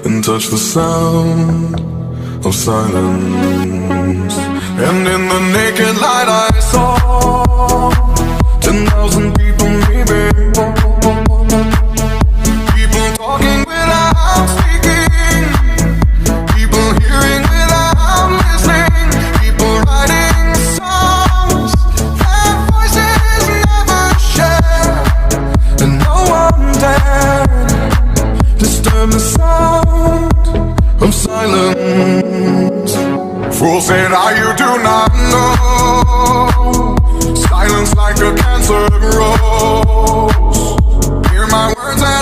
and touch the sound of silence. And in the naked light I saw 10,000 people maybe, people talking without speaking, people hearing without listening, people writing songs that voices never share, and no one dared disturb the sound of silence. Fool said, you do not know. Silence like a cancer grows. Hear my words and